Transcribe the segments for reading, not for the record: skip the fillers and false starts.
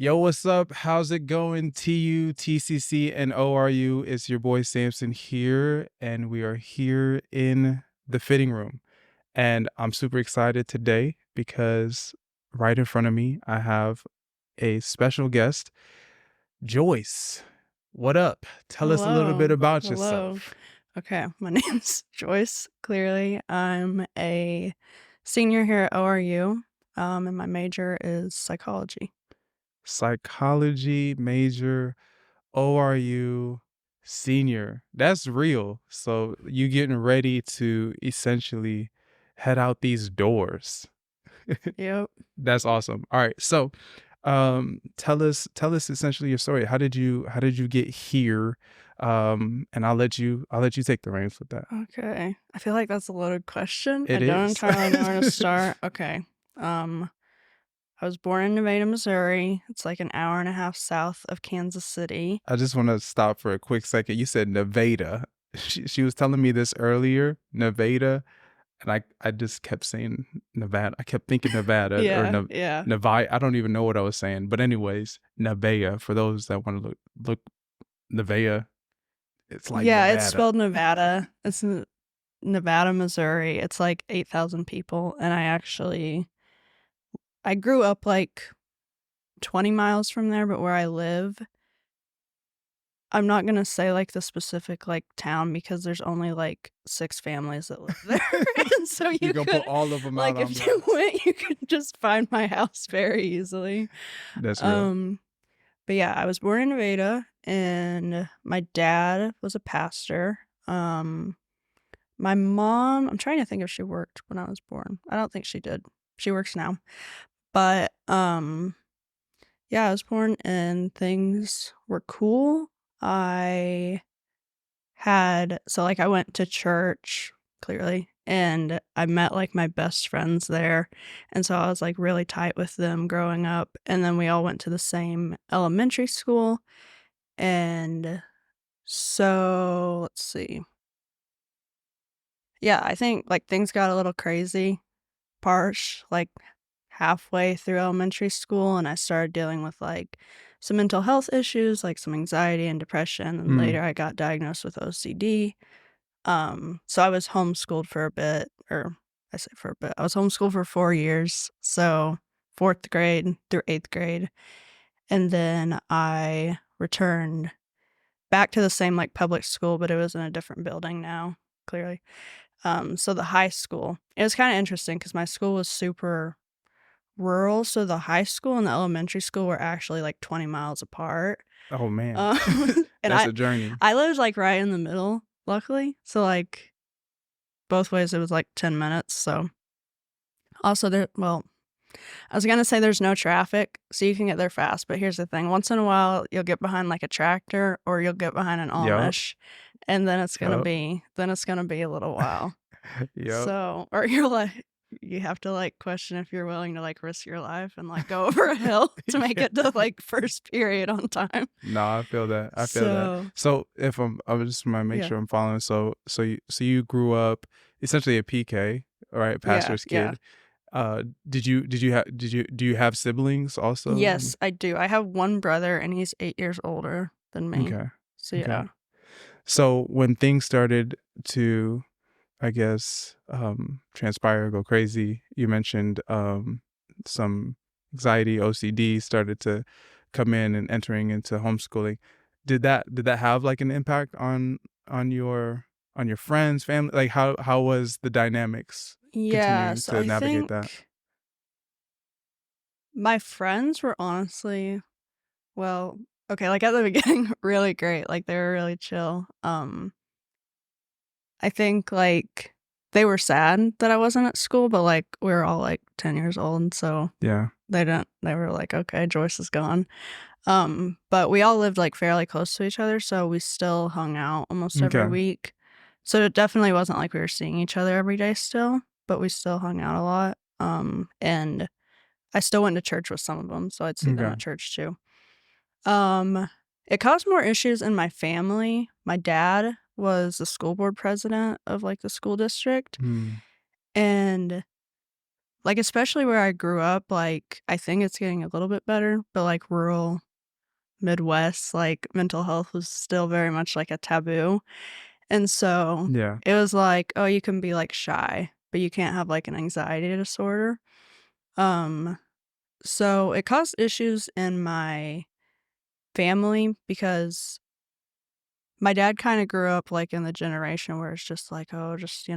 Yo, what's up? How's it going? TU, TCC, and ORU. It's your boy Samson here, and we are here in the fitting room. And I'm super excited today because right in front of me, I have a special guest, Joyce. What up? Tell us a little bit Hello. about Hello. yourself. Okay, my name's Joyce, clearly. I'm a senior here at ORU, and my major is psychology. Psychology major, ORU senior. That's real. So you getting ready to essentially head out these doors. Yep. That's awesome. All right. So tell us essentially your story. How did you get here? And I'll let you take the reins with that. Okay. I feel like that's a loaded question. I It don't is. entirely know where to start. Okay. I was born in Nevada, Missouri. It's like an hour and a half south of Kansas City. I just want to stop for a quick second. You said Nevada. She was telling me this earlier, Nevada, and I just kept saying Nevada. I kept thinking Nevada or Yeah. Nevada. I don't even know what I was saying. But anyways, Nevada, for those that want to look Nevada, it's like Yeah, it's Nevada. spelled Nevada. It's Nevada, Missouri. It's like 8,000 people, and I grew up like 20 miles from there, but where I live, I'm not gonna say like the specific like town because there's only like 6 families that live there. And so You you gonna could put all of them out like on if you blast. went, you could just find my house very easily. That's real. Um but yeah, I was born in Nevada and my dad was a pastor. My mom, I'm trying to think if she worked when I was born. I don't think she did. She works now. But yeah, I was born and things were cool. I I went to church, clearly, and I met like my best friends there. And so I was like really tight with them growing up. And then we all went to the same elementary school. And so let's see. Yeah, I think like things got a little crazy, like halfway through elementary school, and I started dealing with like some mental health issues, like some anxiety and depression, and Mm, later I got diagnosed with OCD. So I was homeschooled for a bit, or I say for a bit. I was homeschooled for 4 years, so 4th grade through 8th grade, and then I returned back to the same like public school, but it was in a different building now, clearly. So the high school, it was kind of interesting because my school was super rural, so the high school and the elementary school were actually like 20 miles apart. oh man, Um, and that's a journey. I lived like right in the middle, luckily. So like both ways it was like 10 minutes. So also I was gonna say there's no traffic, so you can get there fast, but here's the thing. Once in a while you'll get behind like a tractor or you'll get behind an Yup, Amish, and yup, then it's gonna be a little while. yup. So, or you're like, you have to like question if you're willing to like risk your life and like go over a hill to make Yeah. it to like first period on time. No, I feel that. I feel that. So, So if I just want to make yeah, sure I'm following. So you grew up essentially a PK, all right, yeah, pastor's yeah. kid. Do you have siblings also? Yes, I do. I have one brother and he's 8 years older than me. Okay. So, Okay. yeah. So when things started to, I guess, transpire, go crazy, you mentioned some anxiety, OCD started to come in and entering into homeschooling. Did that have like an impact on your friends, family? Like how was the dynamics Yeah, continuing so to I navigate that? think my friends were honestly, well, okay, like at the beginning, really great. Like they were really chill. I think, like, they were sad that I wasn't at school, but, like, we were all, like, 10 years old, so Yeah. they were like, "Okay, Joyce is gone." But we all lived, like, fairly close to each other, so we still hung out almost every Okay. week. So it definitely wasn't like we were seeing each other every day still, but we still hung out a lot. And I still went to church with some of them, so I'd see them Okay. at church too. Um, it caused more issues in my family. My dad was the school board president of, like, the school district, Mm. and like, especially where I grew up, like, I think it's getting a little bit better, but, like, rural Midwest, like, mental health was still very much, like, a taboo, and so Yeah. it was like, "Oh, you can be, like, shy, but you can't have, like, an anxiety disorder." Um, so it caused issues in my family because my dad kinda grew up, like, in the generation where it's just like, "Oh, just,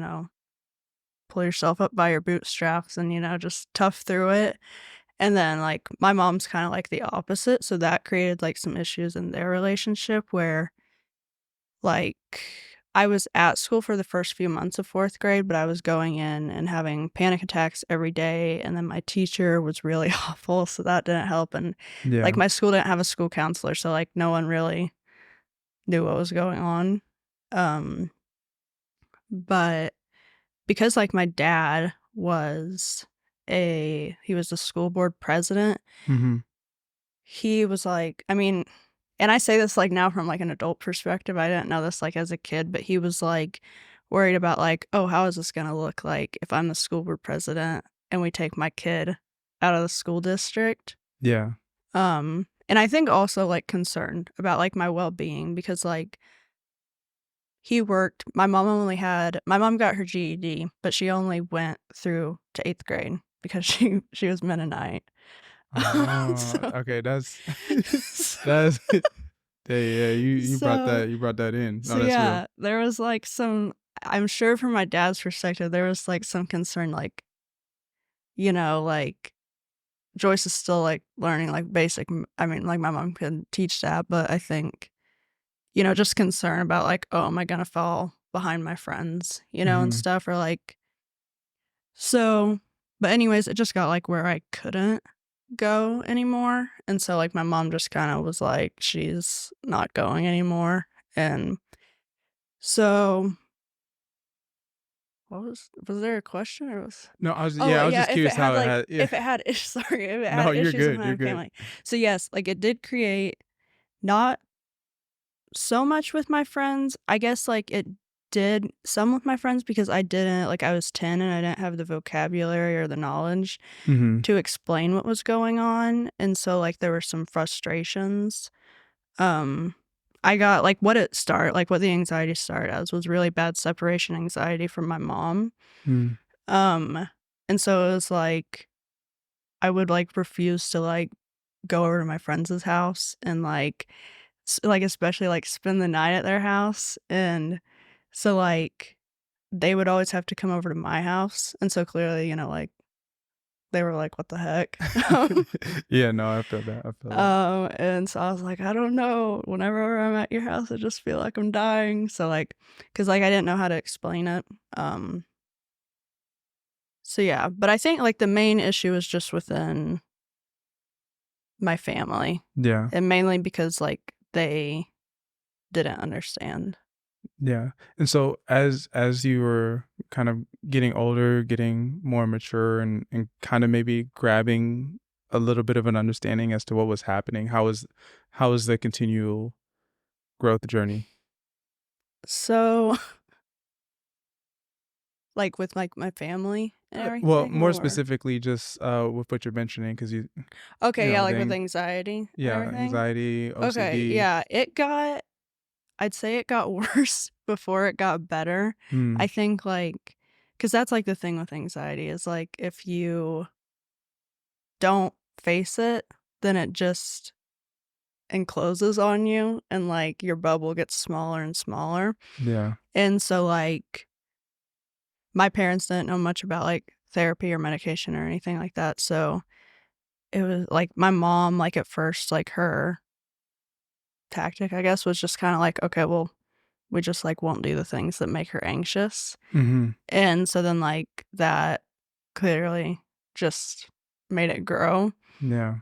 pull yourself up by your bootstraps and, just tough through it." And then, like, my mom's kinda like the opposite, so that created, like, some issues in their relationship where, like, I was at school for the first few months of 4th grade, but I was going in and having panic attacks every day, and then my teacher was really awful, so that didn't help, and, like, Yeah. my school didn't have a school counselor, so, like, no one really knew what was going on. Um, but because, like, my dad was he was the school board president. Mhm. He was like, I mean, and I say this, like, now from, like, an adult perspective, I didn't know this, like, as a kid, but he was, like, worried about, like, "Oh, how is this gonna look like if I'm the school board president and we take my kid out of the school district?" Yeah. And I think also, like, concerned about, like, my well-being because, like, he worked my mom got her GED, but she only went through to 8th grade because she was Mennonite. Oh, So okay, that's so that's yeah, you brought so that in. so, No, that's real. yeah, there was, like, I'm sure from my dad's perspective, there was, like, some concern, like, like, Joyce is still, like, learning, like, basic m I mean, like, my mom can teach that, but I think, just concern about, like, "Oh, am I gonna fall behind my friends?" And Mhm. stuff, or, like so but anyways, it just got, like, where I couldn't go anymore, and so, like, my mom just kinda was like, "She's not going anymore," and so was there a question or was No, I was oh, yeah, I was yeah, just curious how it had yeah. if it had sorry, if it No, had you're issues with good, you're my good. family. So, yes, like, it did create not so much with my friends. I guess, like, it did some with my friends because I was 10 and I didn't have the vocabulary or the knowledge Mhm. to explain what was going on, and so, like, there were some frustrations. Um, I got what the anxiety started as was really bad separation anxiety from my mom. Mm. Um, and so it was like I would, like, refuse to, like, go over to my friend's house and, like, especially, like, spend the night at their house, and so, like, they would always have to come over to my house, and so clearly, like, they were like, "What the heck?" Yeah, no, I feel that, I feel that. And so I was like, "I don't know. Whenever I'm at your house, I just feel like I'm dying." So, like, cause like, I didn't know how to explain it. Um, so yeah, but I think, like, the main issue is just within my family, Yeah, and mainly because, like, they didn't understand. yeah, and so as you were kind of getting older, getting more mature and kinda maybe grabbing a little bit of an understanding as to what was happening, how was the continual growth journey? So, like, with, like, my family and Well, everything, more or specifically, just, with what you're mentioning, because okay, yeah, like, with the anxiety and yeah, everything? anxiety, Okay, OCD. yeah, I'd say it got worse before it got better. I Mm, think, like, cause that's, like, the thing with anxiety is, like, if you don't face it, then it just encloses on you and, like, your bubble gets smaller and smaller. yeah, And so, like, my parents didn't know much about, like, therapy or medication or anything like that, so it was like, my mom, like, at first, like, her tactic, I guess, was just kinda like, "Okay, well, we just, like, won't do the things that make her anxious." mhm, And so then, like, that clearly just made it grow. yeah.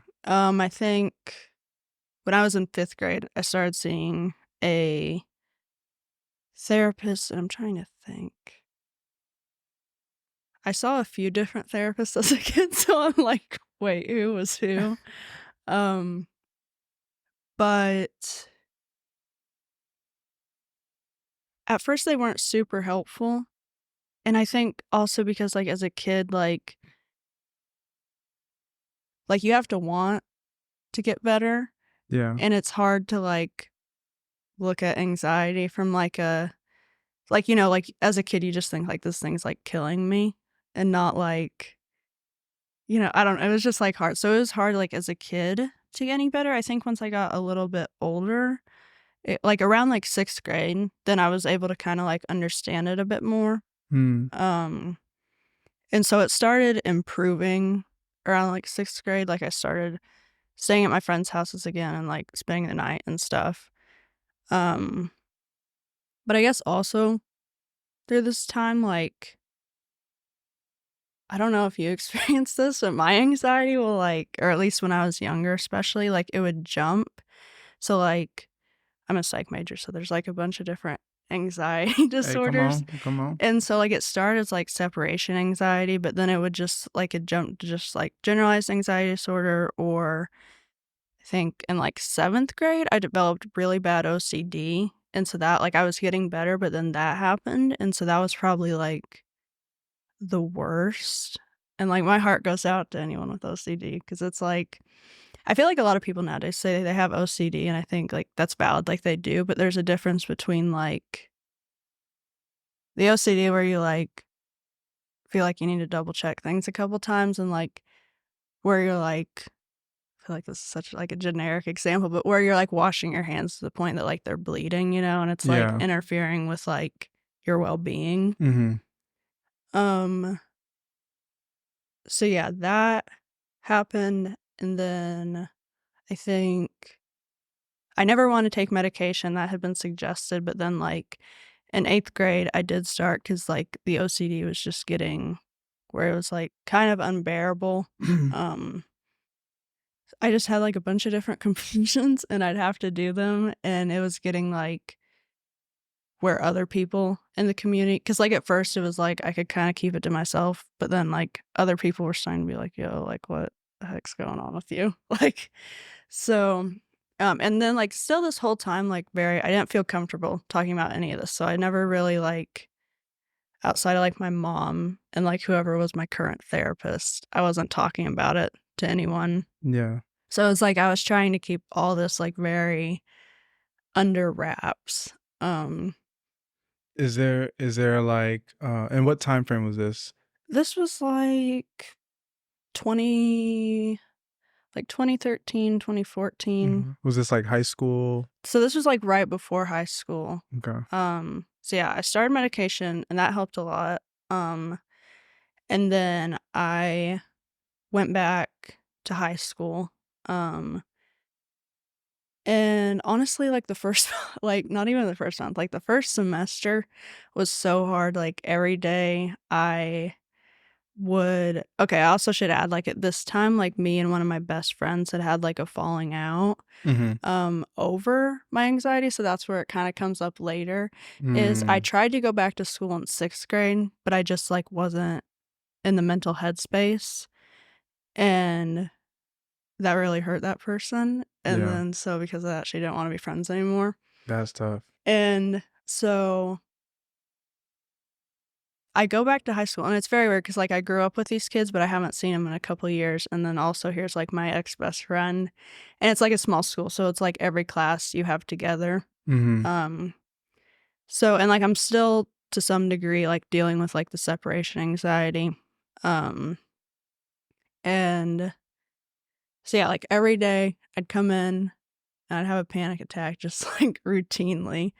I think when I was in 5th grade, I started seeing a therapist, and I'm trying to think. I saw a few different therapists as a kid, so I'm like, "Wait, who was who?" Um, but at first they weren't super helpful, and I think also because, like, as a kid, like, like you have to want to get better, Yeah. and it's hard to like look at anxiety from like a like like as a kid you just think like this thing's like killing me and not like I don't know, it was just like hard. So it was hard like as a kid to get any better. I think once I got a little bit older, like around like 6th grade, then I was able to kind of like understand it a bit more. Mm. Um and so it started improving around like 6th grade. Like I started staying at my friends' houses again and like spending the night and stuff. Um but I guess also through this time, like I don't know if you experienced this, but my anxiety will like, or at least when I was younger, especially, like it would jump. So like I'm a psych major, so there's like a bunch of different anxiety Hey, come disorders. on, come on. And so like it started as like separation anxiety, but then it would just like it jumped to just like generalized anxiety disorder. Or I think in like 7th grade, I developed really bad OCD. And so that like I was getting better, but then that happened. And so that was probably like the worst. And like my heart goes out to anyone with OCD because it's like I feel like a lot of people nowadays say they have OCD, and I think like that's valid, like they do, but there's a difference between like the OCD where you like feel like you need to double check things a couple times, and like where you're like I feel like this is such like a generic example, but where you're like washing your hands to the point that like they're bleeding, and it's like Yeah. interfering with like your well-being. Mm-hmm. Um so yeah, that happened, and then I think I never want to take medication that had been suggested, but then like in 8th grade I did start cuz like the OCD was just getting where it was like kind of unbearable. Um I just had like a bunch of different completions and I'd have to do them, and it was getting like where other people in the community, cuz like at first it was like I could kind of keep it to myself, but then like other people were starting to be like, "Yo, like what the heck's going on with you?" Like so and then like still this whole time like very I didn't feel comfortable talking about any of this. So I never really like outside of like my mom and like whoever was my current therapist, I wasn't talking about it to anyone. Yeah. So it's like I was trying to keep all this like very under wraps. Um Is there like and what time frame was this? this was like 20 like 2013, 2014. Was this like high school? So this was like right before high school. Okay. So yeah, I started medication and that helped a lot. Um and then I went back to high school. Um and honestly like the first like not even the first month, like the first semester was so hard. Like every day I would okay, I also should add like at this time like me and one of my best friends had like a falling out Mm-hmm. over my anxiety, so that's where it kind of comes up later. Is I Mm. tried to go back to school in 6th grade, but I just like wasn't in the mental headspace, and that really hurt that person. And Yeah. then so because of that, she didn't want to be friends anymore. That's tough. And so I go back to high school, and it's very weird because like I grew up with these kids, but I haven't seen them in a couple of years. And then also here's like my ex best friend, and it's like a small school, so it's like every class you have together. Mm-hmm. Um, So and, like, I'm still, to some degree, like, dealing with, like, the separation anxiety, um, and so, yeah, like, every day I'd come in and I'd have a panic attack just, like, routinely,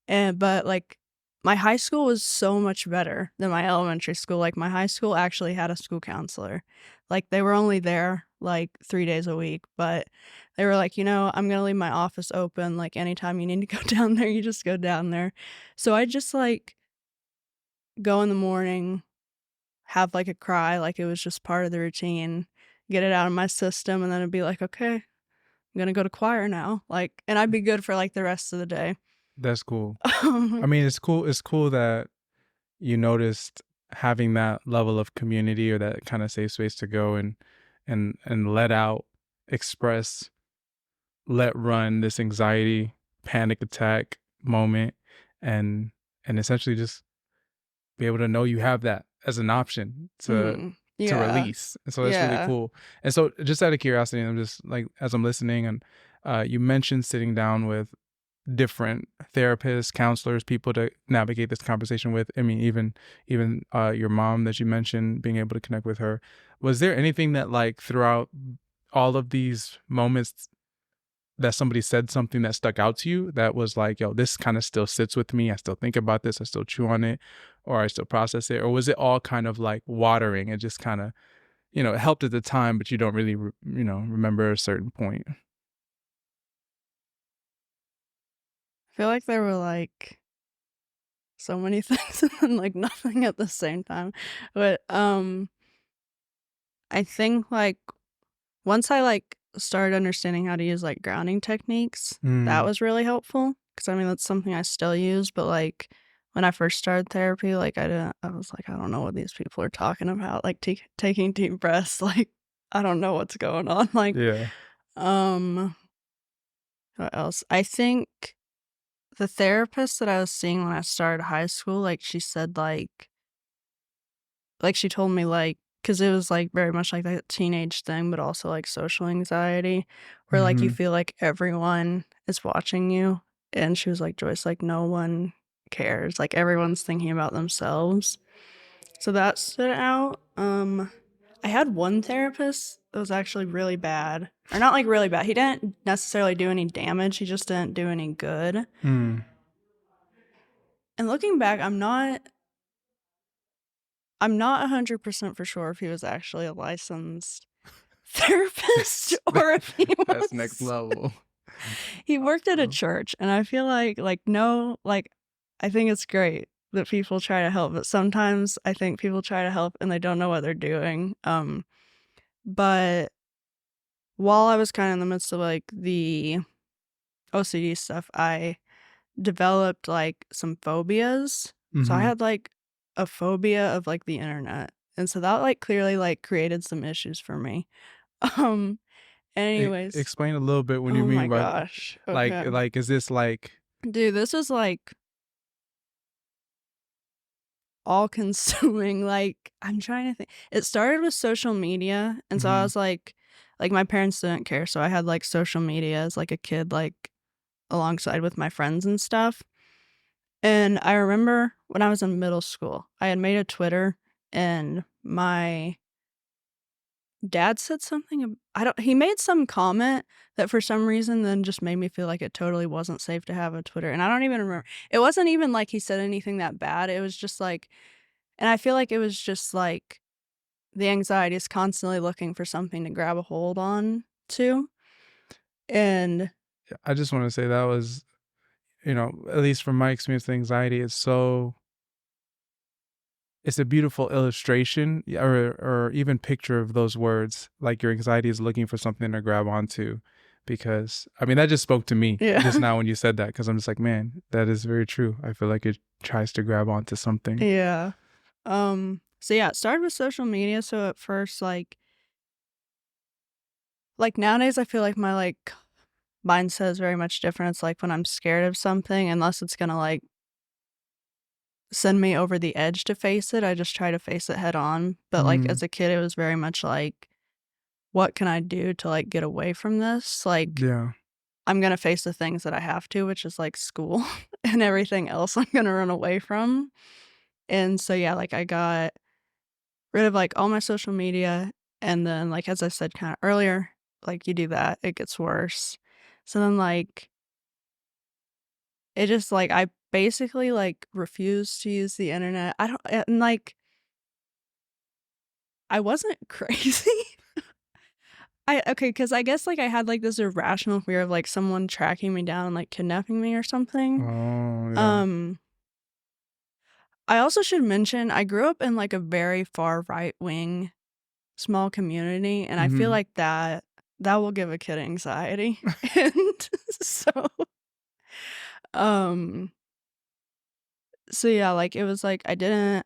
but, like, my high school was so much better than my elementary school. Like, my high school actually had a school counselor. Like, they were only there, like, 3 days a week, but they were like, I'm gonna leave my office open, like, anytime you need to go down there, you just go down there." So I just, like, go in the morning, have, like, a cry, like it was just part of the routine, get it out of my system, and then it'd be like, "Okay, I'm gonna go to choir now," like and I'd be good for, like, the rest of the day. That's cool. I mean, it's cool. It's cool that you noticed having that level of community or that kind of safe space to go and let out, express, let run this anxiety, panic attack moment, and essentially just be able to know you have that as an option to Mhm. to Yeah. release. And so that's really Yeah. cool. And so just out of curiosity, I'm just like, as I'm listening, and you mentioned sitting down with different therapists, counselors, people to navigate this conversation with. I mean, even your mom that you mentioned, being able to connect with her. Was there anything that, like, throughout all of these moments, that somebody said something that stuck out to you that was like, yo, this kind of still sits with me. I still think about this. I still chew on it, or I still process it? Or was it all kind of like watering? It just kind of, it helped at the time, but you don't really, remember a certain point. I feel like there were like so many things and like nothing at the same time. But I think like once I like started understanding how to use like grounding techniques, that Mm, was really helpful. Cause I mean that's something I still use, but like when I first started therapy, like I was like, I don't know what these people are talking about. Like taking deep breaths, like I don't know what's going on. Like, yeah. um, what else? I think the therapist that I was seeing when I started high school, like she said, like she told me like, cause it was like very much like that teenage thing, but also like social anxiety, where like you Hmm. feel like everyone is watching you. And she was like, Joyce, like no one cares. Like everyone's thinking about themselves. So that stood out. I had one therapist that was actually really bad. Or not like really bad. He didn't necessarily do any damage. He just didn't do any good. Mm. And looking back, I'm not 100% for sure if he was actually a licensed therapist or if he That's next was level. he worked at a Oh. church, and I feel like no, like I think it's great that people try to help, but sometimes I think people try to help and they don't know what they're doing. But while I was kind of in the midst of like the OCD stuff, I developed like some phobias. So I Hmm. had like a phobia of like the internet. And so that like clearly like created some issues for me. Um anyways, Explain a little bit when you oh mean my by, gosh. like, Okay. is this like, Dude, this is like all consuming. Like I'm trying to think. It started with social media, and so I mhm, was like my parents didn't care, so I had like social media as like a kid like alongside with my friends and stuff. And I remember when I was in middle school, I had made a Twitter and my dad said something I don't he made some comment that for some reason then just made me feel like it totally wasn't safe to have a Twitter. And I don't even remember. It wasn't even like he said anything that bad. It was just like and I feel like it was just like the anxiety is constantly looking for something to grab a hold on to. And I just want to say that was, at least from my experience, the anxiety is so, it's a beautiful illustration, or even picture of those words. Like, your anxiety is looking for something to grab onto, because I mean, that just spoke to me just yeah. now when you said that, because I'm just like, man, that is very true. I feel like it tries to grab onto something. Yeah. So yeah, it started with social media. So at first like nowadays I feel like my like mindset is very much different. It's like when I'm scared of something, unless it's gonna like send me over the edge to face it, I just try to face it head on. But like Mm, as a kid, it was very much like, what can I do to like get away from this? Like yeah. I'm gonna face the things that I have to, which is like school and everything else I'm gonna run away from. And so yeah, like I got rid of like all my social media, and then like as I said kind of earlier, like you do that, it gets worse. So then like it just like I basically like refused to use the internet. I don't and like I wasn't crazy. I okay, because I guess like I had like this irrational fear of like someone tracking me down and like kidnapping me or something. Oh, yeah. Um I also should mention I grew up in like a very far right wing small community, and I feel Hmm. like that will give a kid anxiety. And so um so yeah, like it was like I didn't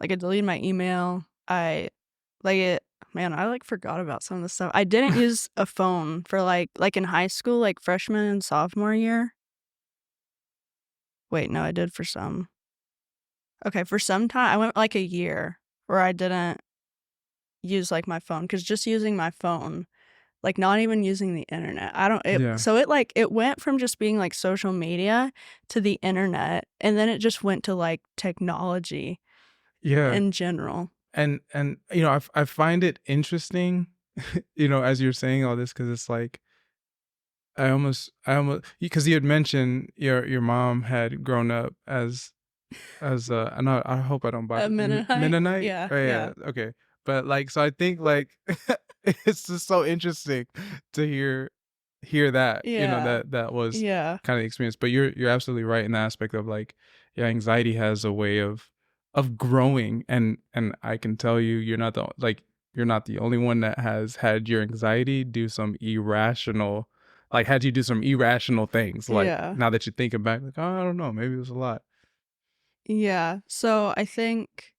like I deleted my email. I like it man, I like forgot about some of the stuff. I didn't use a phone for like in high school, like freshman and sophomore year. Wait, no, I did for some. Okay, for some time I went like a year where I didn't use like my phone, because just using my phone, like not even using the internet, I don't it Yeah. so it like it went from just being like social media to the internet, and then it just went to like technology Yeah. in general. And you know, I find it interesting, you know, as you're saying all this, because it's like I almost because you had mentioned your mom had grown up as I hope I don't A bother Mennonite. Mennonite. Yeah, Oh yeah. yeah, okay. But like, so I think like it's just so interesting to hear that, you know, Yeah. that was Yeah. kind of the experience. But you're absolutely right in the aspect of like, yeah, anxiety has a way of growing, and I can tell you, you're not the only one that has had your anxiety do some irrational, like had you do some irrational things. Like Yeah. now that you think back, like, oh, I don't know, maybe it was a lot. Yeah. So I think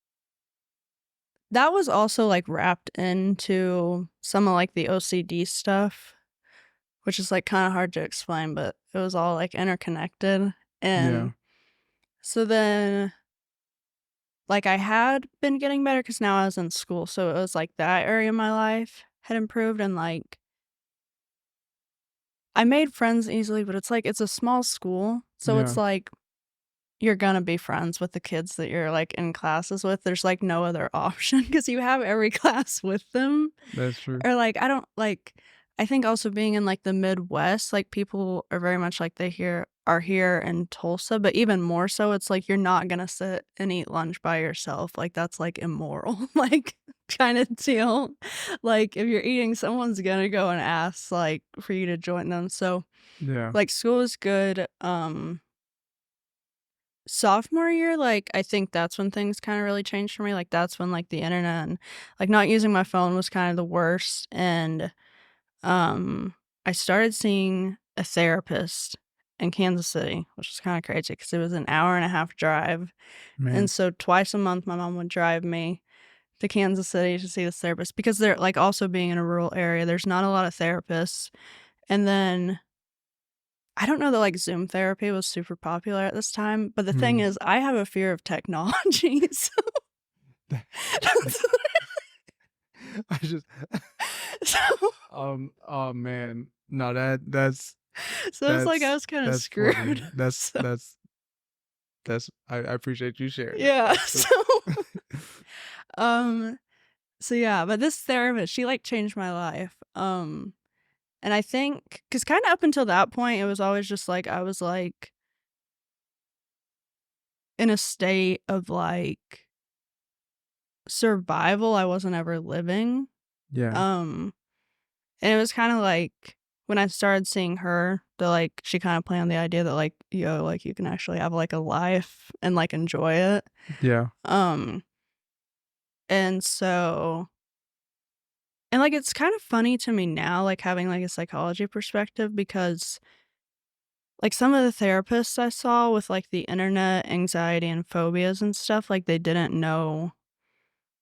that was also like wrapped into some of like the OCD stuff, which is like kind of hard to explain, but it was all like interconnected. Yeah. And so then, like, I had been getting better because now I was in school. So it was like that area of my life had improved. And like, I made friends easily, but it's like, it's a small school. So Yeah. it's like, you're gonna be friends with the kids that you're like in classes with. There's like no other option because you have every class with them. That's true. Or, like, I don't like I think also being in, like, the Midwest, like, people are very much like they are here in Tulsa, but even more so, it's like you're not gonna sit and eat lunch by yourself, like, that's, like, immoral, like, kinda deal. Like, if you're eating, someone's gonna go and ask, like, for you to join them, so, Yeah. like, school is good, sophomore year, like, I think that's when things kinda really changed for me, like, that's when, like, the internet and, like, not using my phone was kind of the worst, and um, I started seeing a therapist in Kansas City, which is kinda crazy because it was an hour and a half drive, and Man. so twice a month, my mom would drive me to Kansas City to see this therapist because they're like, also being in a rural area, there's not a lot of therapists, and then I don't know that, like, Zoom therapy was super popular at this time, but the thing Mm. is, I have a fear of technology, so I just so oh man. No, so it's like I was kinda that's funny. screwed. That's So I appreciate you sharing that. yeah, That's um so yeah, but this therapist, she, like, changed my life, and I think because kinda up until that point, it was always just, like, I was, like, in a state of, like, survival, I wasn't ever living, yeah. um, and it was kinda, like, when I started seeing her, that, like, she kinda planted the idea that, like, "Yo, like, you can actually have, like, a life and, like, enjoy it," Yeah. um, and so and, like, it's kind of funny to me now, like, having, like, a psychology perspective because, like, some of the therapists I saw with, like, the internet, anxiety, and phobias and stuff, like, they didn't know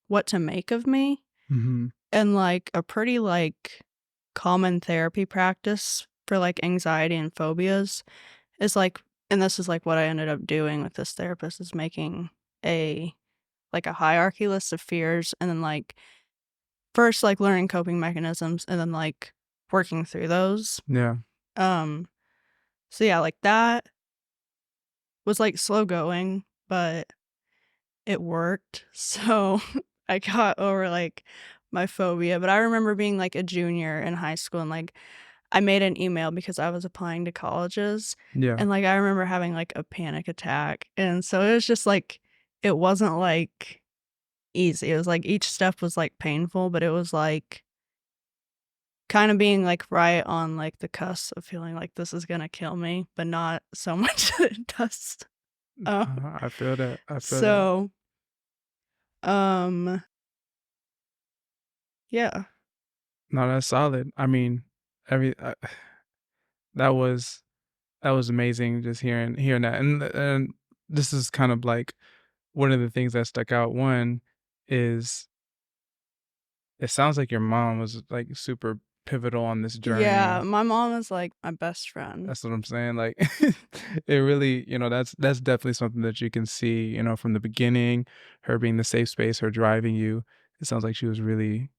what to make of me, Mhm. and, like, a pretty, like, common therapy practice for, like, anxiety and phobias is, like and this is, like, what I ended up doing with this therapist is making a like, a hierarchy list of fears and then, like, first, like, learning coping mechanisms and then, like, working through those. Yeah. Um, so yeah, like, that was, like, slow going, but it worked. So, I got over, like, my phobia, but I remember being, like, a junior in high school and, like, I made an email because I was applying to colleges, Yeah. and, like, I remember having, like, a panic attack, and so it was just, like it wasn't, like, easy. It was, like, each step was, like, painful, but it was, like kinda being, like, right on, like, the cusp of feeling like this is gonna kill me, but not so much that it does. Um, I feel that. I feel that. so, um, yeah. No, that's solid. I mean, every that was that was amazing just hearing that. And this is kind of like one of the things that stuck out. One is it sounds like your mom was like super pivotal on this Yeah, journey. my mom is, like, my best friend. That's what I'm saying. Like it really, you know, that's definitely something that you can see, you know, from the beginning, her being the safe space, her driving you. It sounds like she was really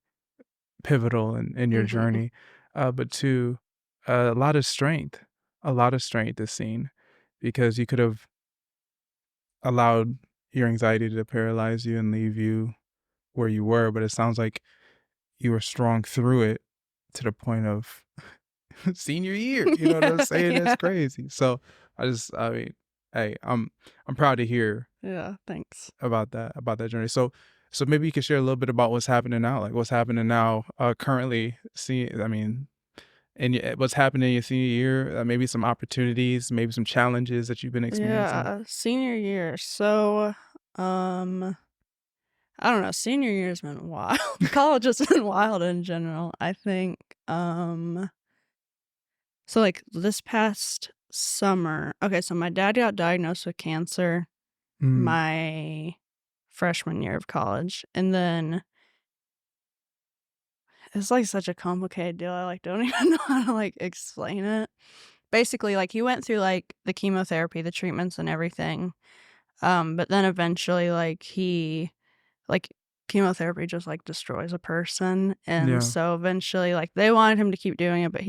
pivotal in your Mhm. journey, but two, a lot of strength is seen because you could have allowed your anxiety to paralyze you and leave you where you were, but it sounds like you were strong through it to the point of senior year. You know what I'm Yeah, saying? That's yeah. crazy. So I mean, hey, I'm proud to hear Yeah, thanks. about that journey. So maybe you could share a little bit about what's happening now, like what's happening now, currently. See, I mean, and what's happening in your senior year, maybe some opportunities, maybe some challenges that you've been experiencing. Yeah, senior year. So, um, I don't know, senior year's been wild. College has been wild in general, I think. So like this past summer, okay, so my dad got diagnosed with cancer Mm, my freshman year of college. And then it's like such a complicated deal. I like don't even know how to like explain it. Basically, like he went through like the chemotherapy, the treatments and everything. But then eventually like chemotherapy just like destroys a person. And yeah, so eventually like they wanted him to keep doing it, but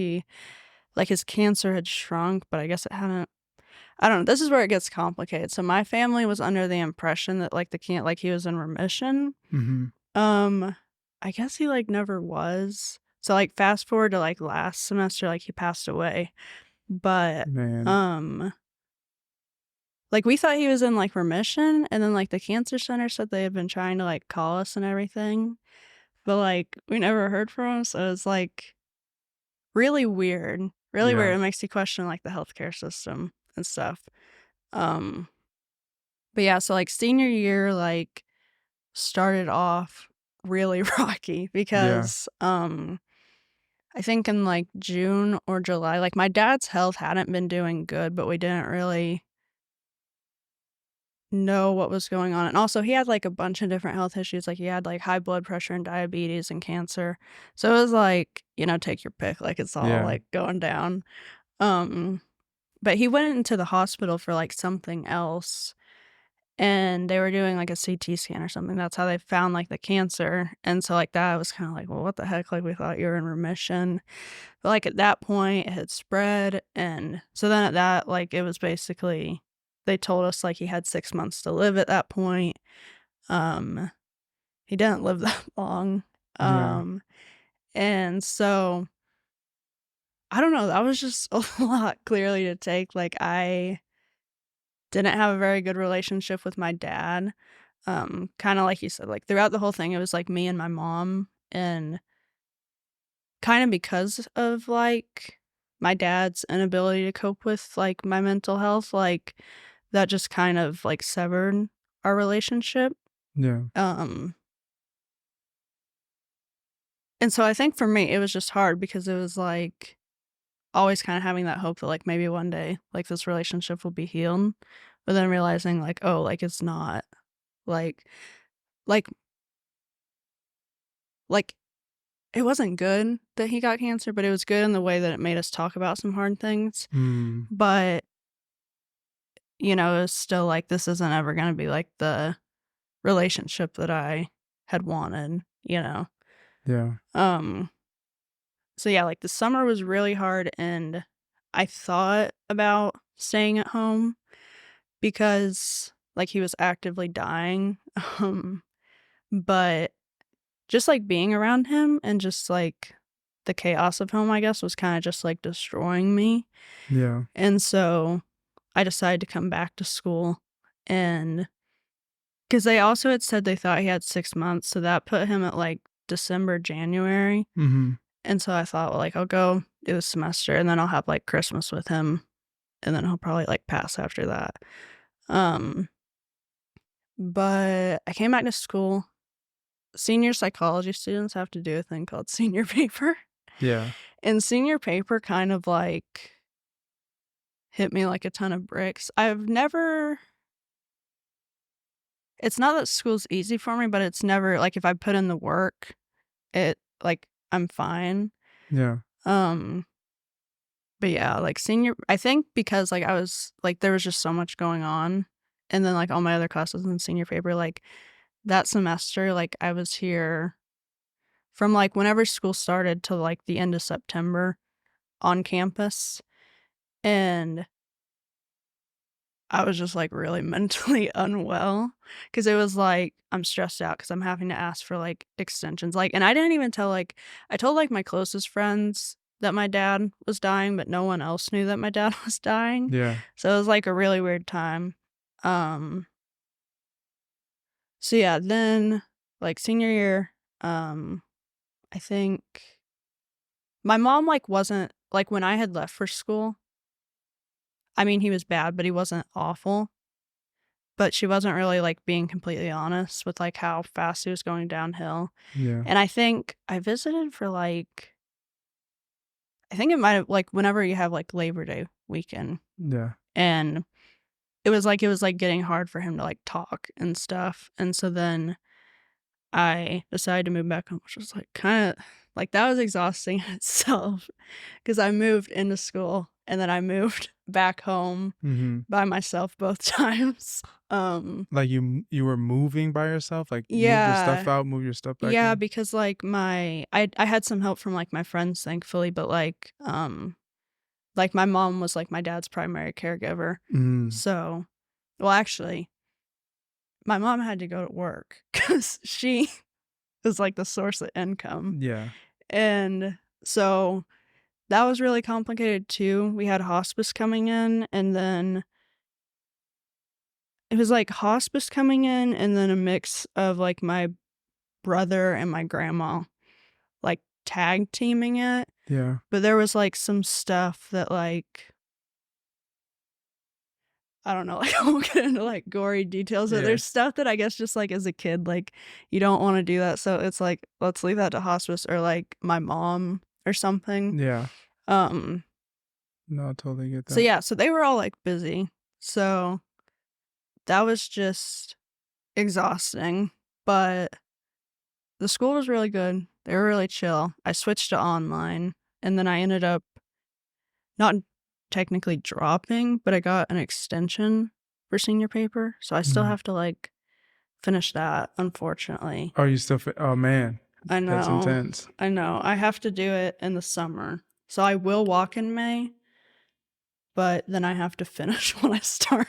his cancer had shrunk, but I guess it hadn't. I don't know. This is where it gets complicated. So my family was under the impression that like the can't like he was in remission. mhm, Um, I guess he, like, never was. So, like, fast forward to, like, last semester, like, he passed away, but, man, um, like, we thought he was in, like, remission, and then, like, the cancer center said they had been trying to, like, call us and everything, but, like, we never heard from him, so it's, like, really weird. Really yeah, weird. It makes you question, like, the healthcare system and stuff. Um, but yeah, so, like, senior year, like, started off really rocky yeah, because, I think in, like, June or July, like, my dad's health hadn't been doing good, but we didn't really know what was going on, and also he had, like, a bunch of different health issues, like, he had, like, high blood pressure and diabetes and cancer, so it was like, take your pick, like, it's all, yeah, like, going down, um, but he went into the hospital for, like, something else, and they were doing, like, a CT scan or something, that's how they found, like, the cancer, and so, like, that was kinda like, "Well, what the heck?" Like, we thought you were in remission. But, like, at that point, it had spread, and so then at that, like, it was basically they told us, like, he had 6 months to live at that point. Um, he didn't live that long. yeah, Um, and so, I don't know, that was just a lot clearly to take, like, I didn't have a very good relationship with my dad. Kinda like you said, like, throughout the whole thing, it was, like, me and my mom, and kinda because of, like, my dad's inability to cope with, like, my mental health, like, that just kind of, like, severed our relationship, yeah, um, and so I think for me, it was just hard because it was, like, always kinda having that hope that, like, maybe one day, like, this relationship will be healed, but then realizing, like, oh, like, it's not. Like like like, it wasn't good that he got cancer, but it was good in the way that it made us talk about some hard things, mm, but it's still like this isn't ever gonna be like the relationship that I had wanted. yeah, Um, so yeah, like the summer was really hard and I thought about staying at home because like he was actively dying. Um, but just like being around him and just like the chaos of home, I guess, was kind of just like destroying me. yeah, And so I decided to come back to school and 'cause they also had said they thought he had 6 months, so that put him at, like, December, January, mhm, and so I thought, well, like, I'll go do the semester, and then I'll have, like, Christmas with him, and then he'll probably, like, pass after that. Um, but I came back to school. Senior psychology students have to do a thing called senior paper, yeah, and senior paper kind of, like, hit me like a ton of bricks. I've never It's not that school's easy for me, but it's never like, if I put in the work, I'm fine. yeah, Um, but yeah, like senior I think because like I was like there was just so much going on and then like all my other classes in senior paper, like that semester, like I was here from like whenever school started to like the end of September on campus. And I was just like really mentally unwell because it was like I'm stressed out because I'm having to ask for like extensions. Like, and I didn't even tell like, I told like my closest friends that my dad was dying, but no one else knew that my dad was dying. Yeah. So it was like a really weird time. Um, so yeah, then like senior year, I think my mom like wasn't like when I had left for school. I mean, he was bad, but he wasn't awful. But she wasn't really like being completely honest with like how fast he was going downhill. Yeah. And I think I visited for like, I think it might have like whenever you have like Labor Day weekend, Yeah. and it was like getting hard for him to like talk and stuff. And so then I decided to move back home, which was like kind of like that was exhausting in itself because I moved into school and then I moved back home Mm-hmm. by myself both times. Like you were moving by yourself, like move your stuff Yeah. out, move your stuff back Yeah, in. because like I had some help from like my friends thankfully, but like my mom was like my dad's primary caregiver. Mm. So, well actually, my mom had to go to work cuz she was like the source of income. Yeah. And so that was really complicated too. We had hospice coming in and then it was like hospice coming in and then a mix of like my brother and my grandma like tag teaming it. Yeah. But there was like some stuff that like I don't know, like I won't get into like gory details, but Yeah. there's stuff that I guess just like as a kid, like you don't want to do that. So it's like, let's leave that to hospice or like my mom or something. Yeah. Um, No, I totally get so that. yeah, so they were all like busy. So that was just exhausting. But the school was really good. They were really chill. I switched to online and then I ended up not technically dropping, but I got an extension for senior paper, so I still Mm. have to like finish that, unfortunately. Oh, you still? Oh man, I that's know. intense. I know. I have to do it in the summer. So I will walk in May, but then I have to finish when I start.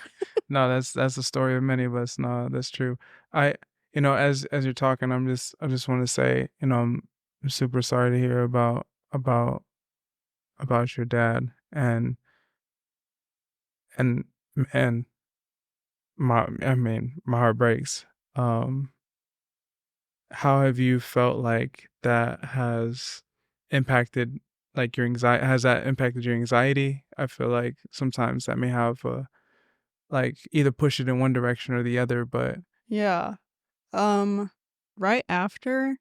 No, that's the story of many of us. No, that's true. I, as you're talking, I just want to say, I'm super sorry to hear about your dad, and and my heart breaks. Um, how have you felt like that has impacted like your anxiety? Has that impacted your anxiety? I feel like sometimes that may have like either push it in one direction or the other, but Yeah. Um right after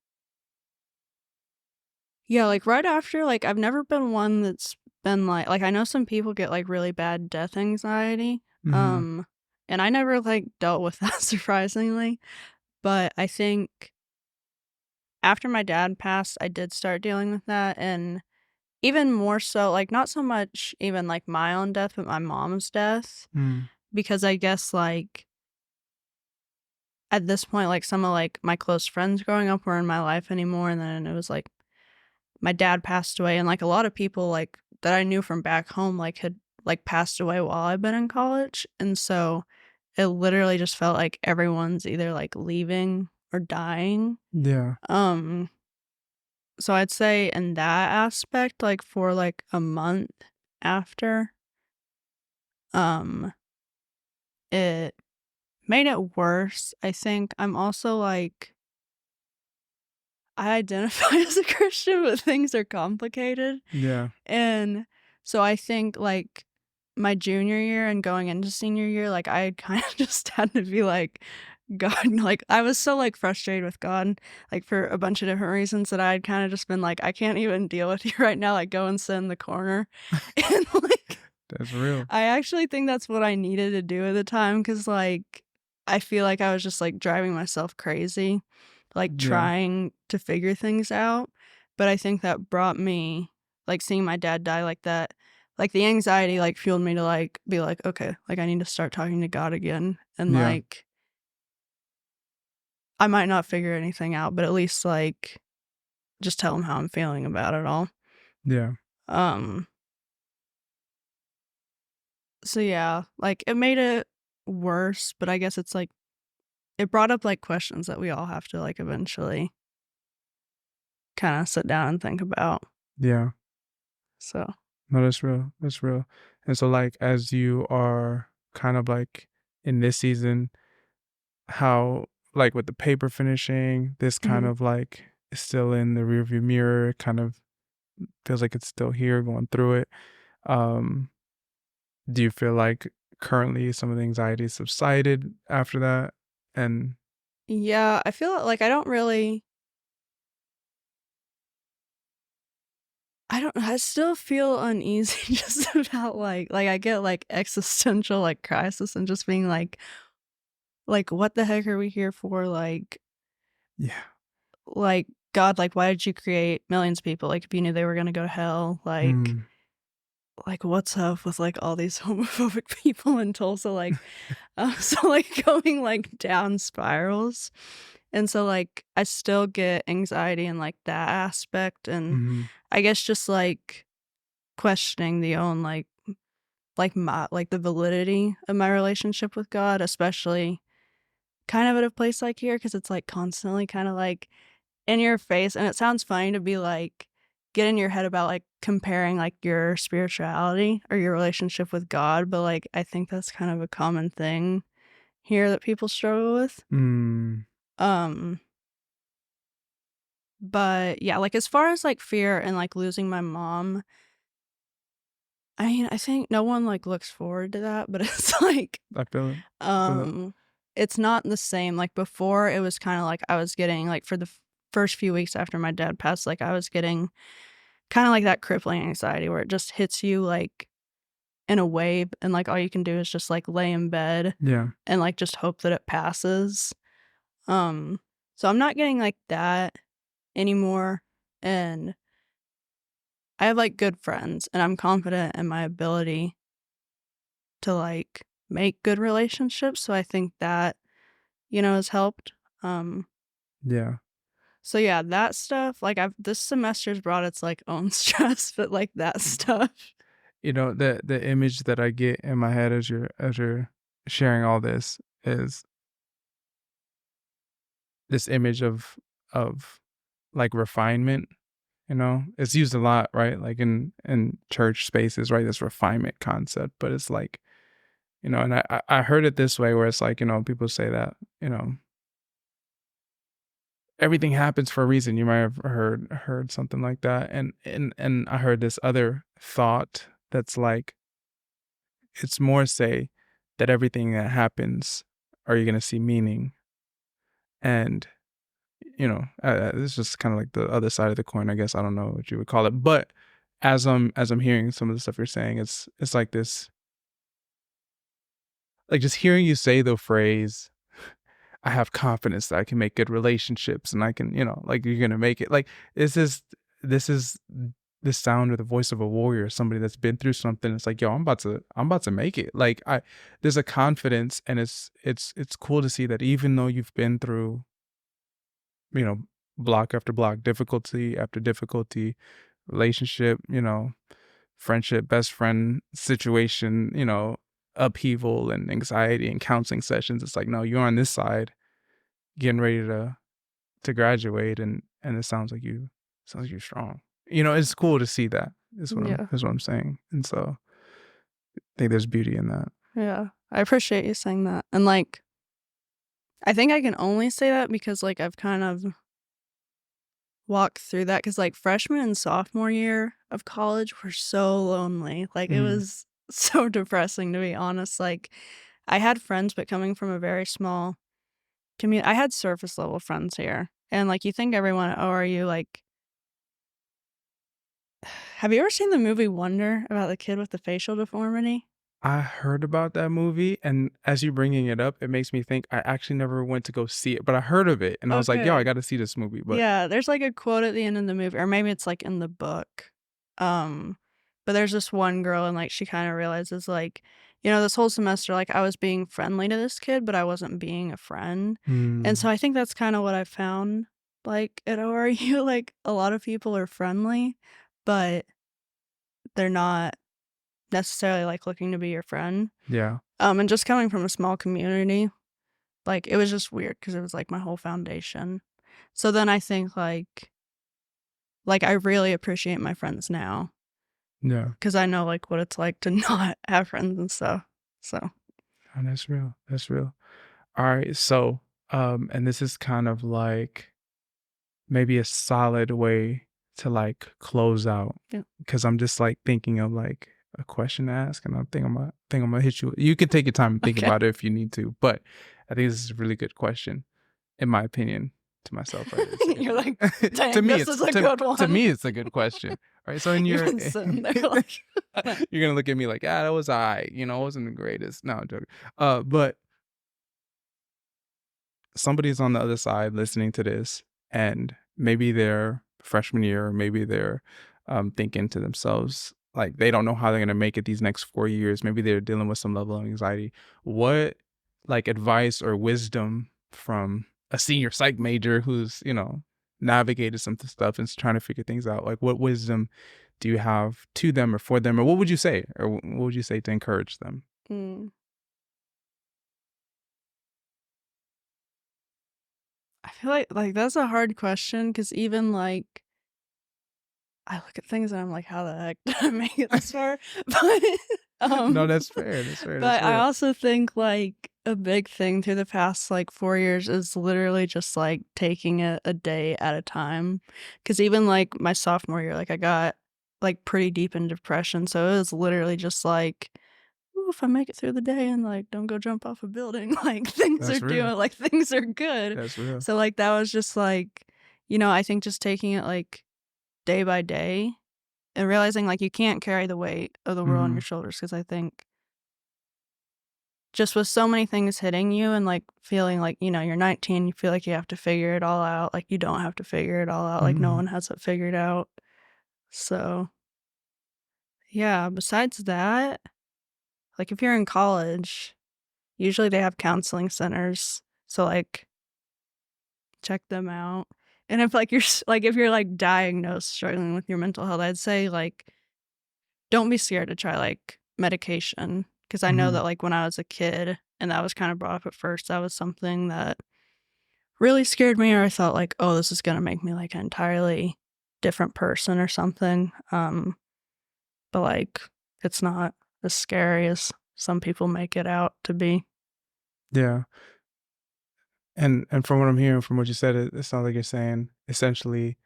Yeah, like right after like I've never been one that's been like I know some people get like really bad death anxiety. mhm, Um and I never like dealt with that surprisingly, but I think after my dad passed, I did start dealing with that, and even more so, like, not so much even, like, my own death, but my mom's death, mm, because I guess, like, at this point, like, some of, like, my close friends growing up were in my life anymore, and then it was, like, my dad passed away, and, like, a lot of people, like, that I knew from back home, like, had, like, passed away while I've been in college, and so it literally just felt like everyone's either, like, leaving or dying. yeah, Um So I'd say in that aspect, like for like a month after, um, it made it worse. I think I'm also like I identify as a Christian, but things are complicated. yeah, And so I think like my junior year and going into senior year, like I kind of just had to be like, God, like I was so like frustrated with God, like for a bunch of different reasons that I had kind of just been like, I can't even deal with you right now. Like go and sit in the corner. And like, that's real. I actually think that's what I needed to do at the time because like, I feel like I was just like driving myself crazy, like Yeah, trying to figure things out. But I think that brought me like seeing my dad die like that, like the anxiety like fueled me to like be like, okay, like I need to start talking to God again. And yeah, like I might not figure anything out, but at least like just tell them how I'm feeling about it all. Yeah. Um, so yeah, like it made it worse, but I guess it's like it brought up like questions that we all have to like eventually kind of sit down and think about. Yeah. So, No, that's real. That's real. And so, like, as you are kind of like in this season, how, like, with the paper finishing, this kind mhm. of like is still in the rearview mirror, kind of feels like it's still here going through it. Um, do you feel like currently some of the anxiety subsided after that? And Yeah, I feel like I still feel uneasy just about like I get like existential like crisis and just being like what the heck are we here for? yeah. Like God, like why did you create millions of people? Like if you knew they were gonna go to hell, Mm. like what's up with like all these homophobic people in Tulsa? So like going like down spirals. And so like I still get anxiety in like that aspect and Mm-hmm. I guess just like questioning the own like my like the validity of my relationship with God, especially kind of at a place like here because it's like constantly kind of like in your face and it sounds funny to be like get in your head about like comparing like your spirituality or your relationship with God, but like I think that's kind of a common thing here that people struggle with. Mm. Um but yeah, like as far as like fear and like losing my mom, I mean, I think no one like looks forward to that, but it's like I feel it. I feel it. Um, it's not the same, like, before it was kinda like I was getting like, for the first few weeks after my dad passed, like, I was getting kinda like that crippling anxiety where it just hits you, like, in a wave, and, like, all you can do is just, like, lay in bed Yeah. and, like, just hope that it passes. Um, so I'm not getting like that anymore, and I have, like, good friends, and I'm confident in my ability to, like, make good relationships, so I think that, has helped. Um Yeah. So yeah, that stuff, like I've this semester's brought its like own stress, but like that stuff. The image that I get in my head as you're sharing all this is this image of like refinement. It's used a lot, right? Like in church spaces, right? This refinement concept, but it's like, and I heard it this way where it's like, people say that, you know everything happens for a reason. You might have heard something like that, and I heard this other thought that's like, it's more say that everything that happens, are you gonna see meaning? And this is just kind of like the other side of the coin, I guess. I don't know what you would call it, but as I'm hearing some of the stuff you're saying, it's like this, like just hearing you say the phrase, I have confidence that I can make good relationships and I can, like you're gonna make it. Like this is the sound or the voice of a warrior, somebody that's been through something. It's like, yo, I'm about to make it. Like there's a confidence, and it's cool to see that even though you've been through, you know, block after block, difficulty after difficulty, relationship, friendship, best friend situation, upheaval and anxiety and counseling sessions. It's like, no, you're on this side, getting ready to graduate, and it sounds like you're strong. It's cool to see that. Is what I'm Yeah. is what I'm saying. And so I think there's beauty in that. Yeah. I appreciate you saying that. And like I think I can only say that because like I've kind of walked through that cuz like freshman and sophomore year of college were so lonely. Like it Mm. was so depressing to be honest. Like I had friends but coming from a very small community, I had surface level friends here. And like you think everyone, oh, are you like have you ever seen the movie Wonder about the kid with the facial deformity? I heard about that movie, and as you bringing it up, it makes me think I actually never went to go see it, but I heard of it, and I was like, "Yo, I Okay. got to see this movie." But Yeah, there's like a quote at the end of the movie, or maybe it's like in the book. Um, but there's this one girl, and like she kind of realizes, like, this whole semester, like I was being friendly to this kid, but I wasn't being a friend. And mm, so I think that's kind of what I found like at ORU, like a lot of people are friendly, but they're not necessarily like looking to be your friend. Yeah. And just coming from a small community, like it was just weird because it was like my whole foundation. So then I think like I really appreciate my friends now Yeah. because I know like what it's like to not have friends and stuff. So Oh, that's real. That's real. All right. So, and this is kind of like maybe a solid way to like close out yeah. because I'm just like thinking of like a question to ask, and I think I'm gonna hit you. You can take your time and think Okay. about it if you need to, but I think this is a really good question, in my opinion. To myself, right? You're like, to dang, me, this it's is a good one. to me, it's a good question. All right. So in You've your, been sitting there like, you're gonna look at me like, that was it wasn't the greatest. No, I'm joking. But somebody's on the other side listening to this, and maybe they're freshman year, or maybe they're thinking to themselves like they don't know how they're going to make it these next 4 years. Maybe they're dealing with some level of anxiety. What like advice or wisdom from a senior psych major who's navigated some stuff and is trying to figure things out, like what wisdom do you have to them or for them, or what would you say, to encourage them? mm. I feel like that's a hard question because even like I look at things and I'm like, how the heck did I make it this far? But No, um, that's fair. That's fair. That's but I real. also think like a big thing through the past like 4 years is literally just like taking it a day at a time. Because even like my sophomore year, like I got like pretty deep in depression, so it was literally just like, ooh, if I make it through the day and like don't go jump off a building, like That's real. things are good. That's real. So like that was just like, I think just taking it like day by day and realizing like you can't carry the weight of the world on your shoulders, because I think just with so many things hitting you and like feeling like, you're 19, you feel like you have to figure it all out. Like you don't have to figure it all out. Like no one has it figured out. So yeah, besides that, like if you're in college, usually they have counseling centers. So like check them out. And if like if you're like diagnosed struggling with your mental health, I'd say like don't be scared to try like medication, because I know that like when I was a kid and that was kind of brought up at first, that was something that really scared me, or I thought like, oh, this is gonna make me like an entirely different person or something. But like it's not as scary as some people make it out to be. Yeah. And from what I'm hearing, from what you said, it sounds like you're saying essentially,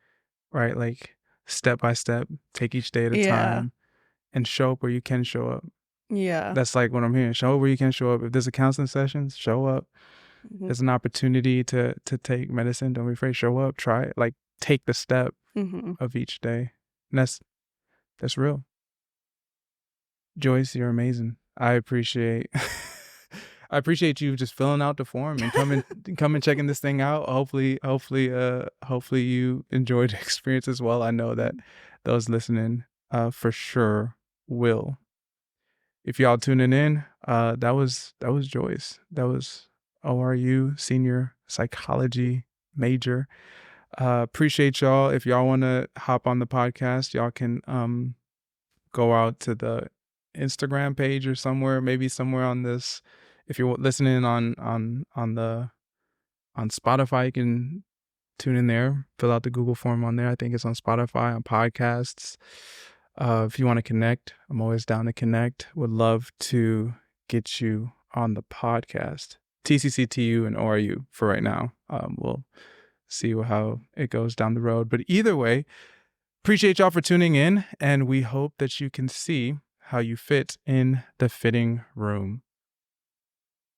right, like step by step, take each day at a Yeah. time and show up where you can show up. Yeah. That's like what I'm hearing. Show up where you can show up. If there's a counseling session, show up. Mm-hmm. There's an opportunity to take medicine. Don't be afraid. Show up. Try it. Like take the step of each day. And that's real. Joyce, you're amazing. I appreciate you just filling out the form and coming checking this thing out. Hopefully you enjoyed the experience as well. I know that those listening for sure will. If y'all tuning in, that was Joyce. That was ORU senior psychology major. Appreciate y'all. If y'all want to hop on the podcast, y'all can go out to the Instagram page or somewhere, maybe somewhere on this. If you're listening on Spotify, you can tune in there, fill out the Google form on there. I think it's on Spotify, on podcasts. If you want to connect, I'm always down to connect. Would love to get you on the podcast. TCCTU and ORU for right now. We'll see how it goes down the road. But either way, appreciate y'all for tuning in, and we hope that you can see how you fit in the fitting room.